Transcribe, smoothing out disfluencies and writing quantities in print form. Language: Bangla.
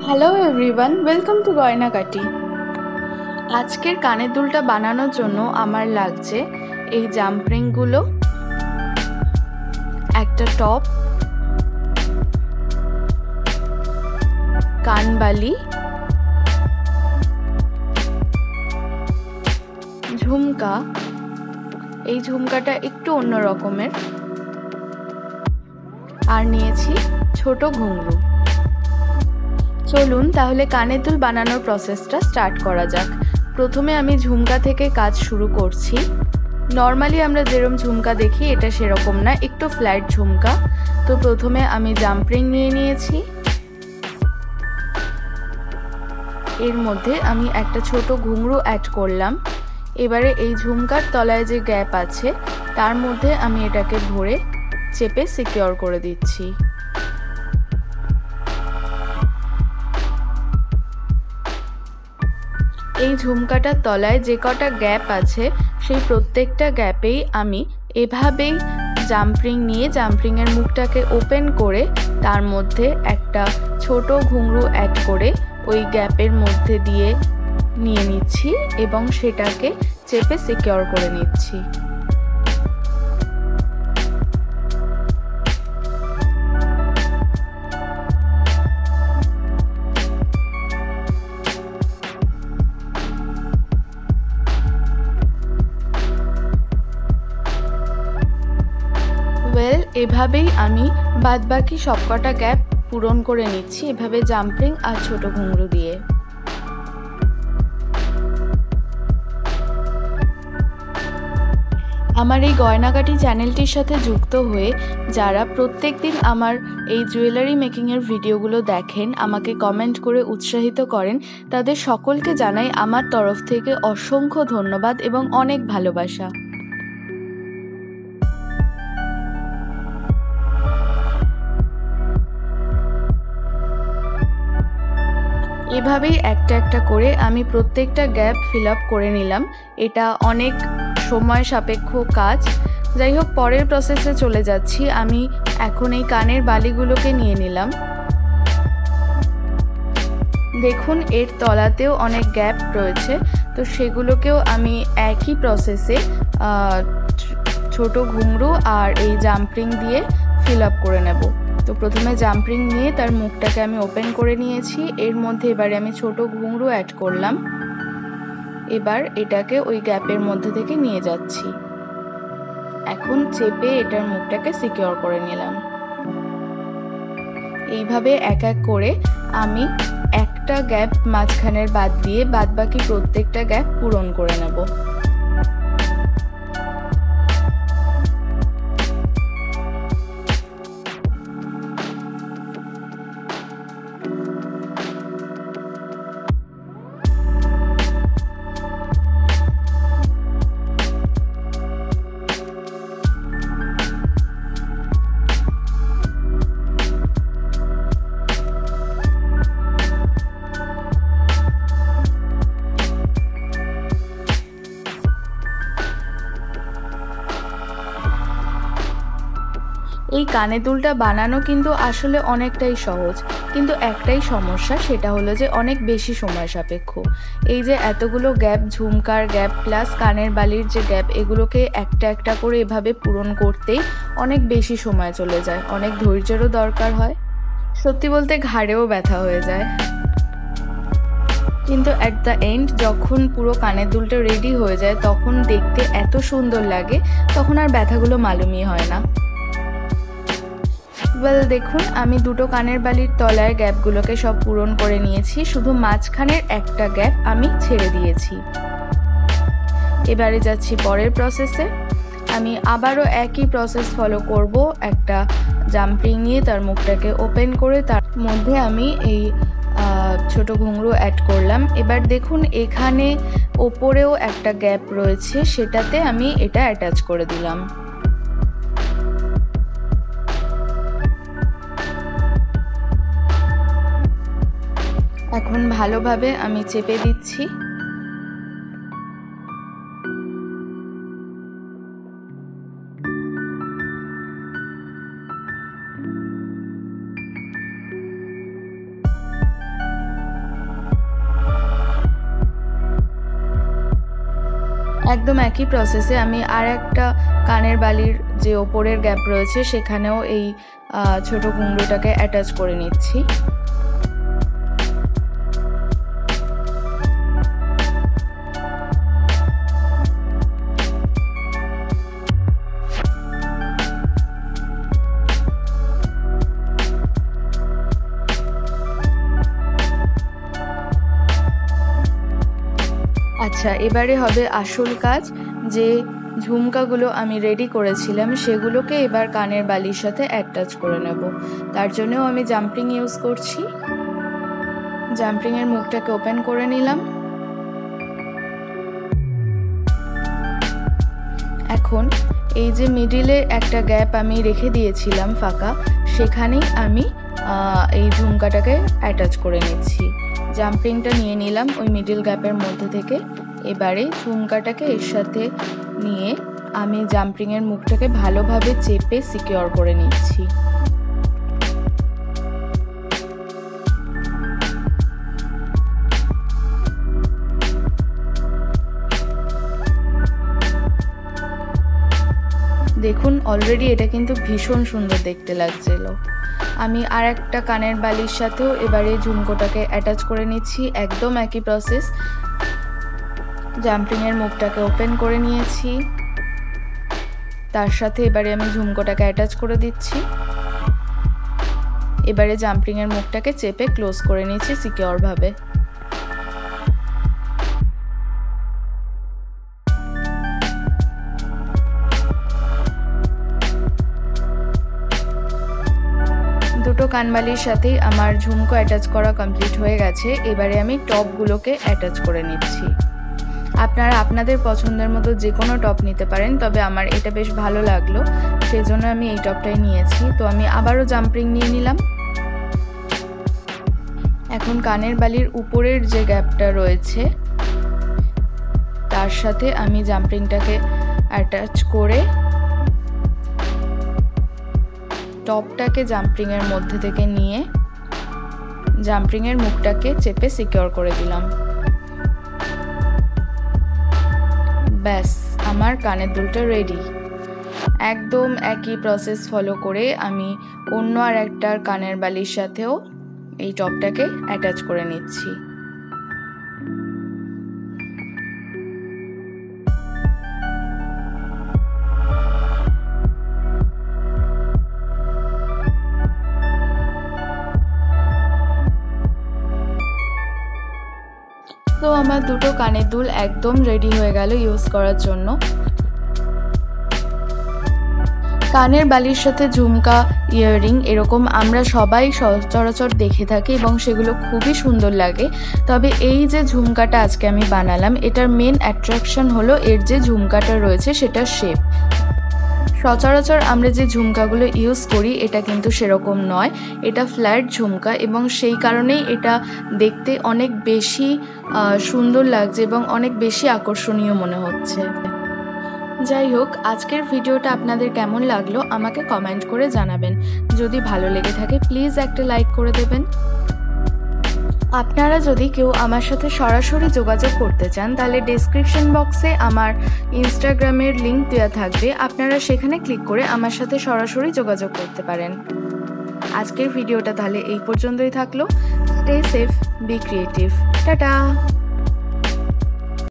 Hello everyone, welcome to Goynakati. আজকের কানের দুলটা বানানোর জন্য আমার লাগছে এই জাম্পরিংগুলো, একটা টপ, কানবালি, ঝুমকা। এই ঝুমকাটা একটু অন্য রকমের, আর নিয়েছি ছোট ঘুঙরু। চলুন তাহলে কানের দুল বানানোর প্রসেসটা স্টার্ট করা যাক। প্রথমে আমি ঝুমকা থেকে কাজ শুরু করছি। নর্মালি আমরা যেরকম ঝুমকা দেখি এটা সেরকম না, একটু ফ্ল্যাট ঝুমকা। তো প্রথমে আমি জাম্পরিং নিয়ে নিয়েছি। এর মধ্যে আমি একটা ছোট ঘুঙরু অ্যাড করলাম। এবারে এই ঝুমকার তলায় যে গ্যাপ আছে তার মধ্যে আমি এটাকে ভরে চেপে সিকিউর করে দিচ্ছি। এই ঝুমকাটার তলায় যে কটা গ্যাপ আছে সেই প্রত্যেকটা গ্যাপেই আমি এভাবেই জাম্পরিং নিয়ে জাম্পরিংয়ের মুখটাকে ওপেন করে তার মধ্যে একটা ছোট ঘুঙরু অ্যাড করে ওই গ্যাপের মধ্যে দিয়ে নিয়ে নিচ্ছি এবং সেটাকে চেপে সিকিউর করে নিচ্ছি। এভাবেই আমি বাদবাকি সবকটা গ্যাপ পূরণ করে নিচ্ছি, এভাবে জাম্পরিং আর ছোট ঘুঙরু দিয়ে। আমার এই গয়নাকাটি চ্যানেলটির সাথে যুক্ত হয়ে যারা প্রত্যেক দিন আমার এই জুয়েলারি মেকিংয়ের ভিডিওগুলো দেখেন, আমাকে কমেন্ট করে উৎসাহিত করেন, তাদের সকলকে জানাই আমার তরফ থেকে অসংখ্য ধন্যবাদ এবং অনেক ভালোবাসা। এভাবেই একটা একটা করে আমি প্রত্যেকটা গ্যাপ ফিল আপ করে নিলাম। এটা অনেক সময় সাপেক্ষ কাজ। যাই হোক, পরের প্রসেসে চলে যাচ্ছি। আমি এখন এই কানের বালিগুলোকে নিয়ে নিলাম। দেখুন এর তলাতেও অনেক গ্যাপ রয়েছে, তো সেগুলোকেও আমি একই প্রসেসে ছোট ঘুঙরু আর এই জাম্পরিং দিয়ে ফিল আপ করে নেব। তো প্রথমে জাম্পরিং নিয়ে তার মুখটাকে আমি ওপেন করে নিয়েছি। এর মধ্যে এবারে আমি ছোট ঘুঙরু অ্যাড করলাম। এবার এটাকে ওই গ্যাপের মধ্যে থেকে নিয়ে যাচ্ছি। এখন চেপে এটার মুখটাকে সিকিউর করে নিলাম। এইভাবে এক এক করে আমি একটা গ্যাপ মাঝখানের বাদ দিয়ে বাদবাকি প্রত্যেকটা গ্যাপ পূরণ করে নেব। এই কানের দুলটা বানানো কিন্তু আসলে অনেকটাই সহজ, কিন্তু একটাই সমস্যা, সেটা হলো যে অনেক বেশি সময় সাপেক্ষ। এই যে এতগুলো গ্যাপ, ঝুমকার গ্যাপ প্লাস কানের বালির যে গ্যাপ, এগুলোকে একটা একটা করে এভাবে পূরণ করতেই অনেক বেশি সময় চলে যায়, অনেক ধৈর্যেরও দরকার হয়। সত্যি বলতে ঘাড়েও ব্যথা হয়ে যায়। কিন্তু অ্যাট দ্য এন্ড যখন পুরো কানের দুলটা রেডি হয়ে যায় তখন দেখতে এত সুন্দর লাগে, তখন আর ব্যথাগুলো মালুমই হয় না। দেখুন আমি দুটো কানের বালির তলার গ্যাপগুলোকে সব পূরণ করে নিয়েছি, শুধু মাঝখানের একটা গ্যাপ আমি ছেড়ে দিয়েছি। এবারে যাচ্ছি পরের প্রসেসে। আমি আবারও একই প্রসেস ফলো করব। একটা জাম্পরিং নিয়ে তার মুখটাকে ওপেন করে তার মধ্যে আমি এই ছোট ঘুঙরু অ্যাড করলাম। এবার দেখুন এখানে ওপরেও একটা গ্যাপ রয়েছে, সেটাতে আমি এটা অ্যাটাচ করে দিলাম। এখন ভালোভাবে আমি চেপে দিচ্ছি। একদম একই প্রসেসে আমি আর একটা কানের বালির যে ওপরের গ্যাপ রয়েছে সেখানেও এই ছোট ঘুঙরুটাকে অ্যাটাচ করে নিচ্ছি। আচ্ছা, এবারে হবে আসল কাজ। যে ঝুমকাগুলো আমি রেডি করেছিলাম সেগুলোকে এবার কানের বালির সাথে অ্যাটাচ করে নেব। তার জন্যও আমি জাম্পিং ইউজ করছি। জাম্পিংয়ের মুখটাকে ওপেন করে নিলাম। এখন এই যে মিডিলে একটা গ্যাপ আমি রেখে দিয়েছিলাম ফাঁকা, সেখানেই আমি এই ঝুমকাটাকে অ্যাটাচ করে নিচ্ছি। জাম্পিংটা নিয়ে নিলাম ওই মিডিল গ্যাপের মধ্যে থেকে। এবারে ঝুমকাটাকে এর সাথে নিয়ে আমি জাম্পিংয়ের মুখটাকে ভালোভাবে চেপে সিকিউর করে নিচ্ছি। দেখুন অলরেডি এটা কিন্তু ভীষণ সুন্দর দেখতে লাগছিল। আমি আর একটা কানের বালির সাথেও এবারে ঝুমকোটাকে অ্যাটাচ করে নিচ্ছি। একদম একই প্রসেস। জাম্পিংয়ের মুখটাকে ওপেন করে নিয়েছি, তার সাথে এবারে আমি ঝুমকোটাকে অ্যাটাচ করে দিচ্ছি। এবারে জাম্পিংয়ের মুখটাকে চেপে ক্লোজ করে নিচ্ছি সিকিউরভাবে। দুটো কানবালির সাথেই আমার ঝুমকো অ্যাটাচ করা কমপ্লিট হয়ে গেছে। এবারে আমি টপগুলোকে অ্যাটাচ করে নিচ্ছি। আপনারা আপনাদের পছন্দের মতো যে কোনো টপ নিতে পারেন, তবে আমার এটা বেশ ভালো লাগলো, সেই জন্য আমি এই টপটাই নিয়েছি। তো আমি আবারও জাম্পিং নিয়ে নিলাম। এখন কানের বালির উপরের যে গ্যাপটা রয়েছে তার সাথে আমি জাম্পিংটাকে অ্যাটাচ করে টপটাকে জাম্পিংয়ের মধ্যে থেকে নিয়ে জাম্পিংয়ের মুখটাকে চেপে সিকিউর করে দিলাম। ব্যাস, আমার কানের দুলটা রেডি। একদম একই প্রসেস ফলো করে আমি অন্য আর একটা কানের বালির সাথেও এই টপটাকে অ্যাটাচ করে নিচ্ছি। তো আমার দুটো কানের দুল একদম রেডি হয়ে গেল ইউজ করার জন্য। কানের বালির সাথে ঝুমকা, ইয়াররিং এরকম আমরা সবাই সচরাচর দেখে থাকি এবং সেগুলো খুবই সুন্দর লাগে। তবে এই যে ঝুমকাটা আজকে আমি বানালাম, এটার মেন অ্যাট্রাকশন হলো এর যে ঝুমকাটা রয়েছে সেটার শেপ। সচরাচর আমরা যে ঝুমকাগুলো ইউজ করি এটা কিন্তু সেরকম নয়, এটা ফ্ল্যাট ঝুমকা এবং সেই কারণেই এটা দেখতে অনেক বেশি সুন্দর লাগছে এবং অনেক বেশি আকর্ষণীয় মনে হচ্ছে। যাই হোক, আজকের ভিডিওটা আপনাদের কেমন লাগলো আমাকে কমেন্ট করে জানাবেন। যদি ভালো লেগে থাকে প্লিজ একটা লাইক করে দেবেন। আপনারা যদি কেউ আমার সাথে সরাসরি যোগাযোগ করতে চান তাহলে ডেসক্রিপশন বক্সে আমার ইনস্টাগ্রামের লিঙ্ক দেওয়া থাকবে, আপনারা সেখানে ক্লিক করে আমার সাথে সরাসরি যোগাযোগ করতে পারেন। আজকের ভিডিওটা তাহলে এই পর্যন্তই থাকলো। Stay safe, be creative, tata.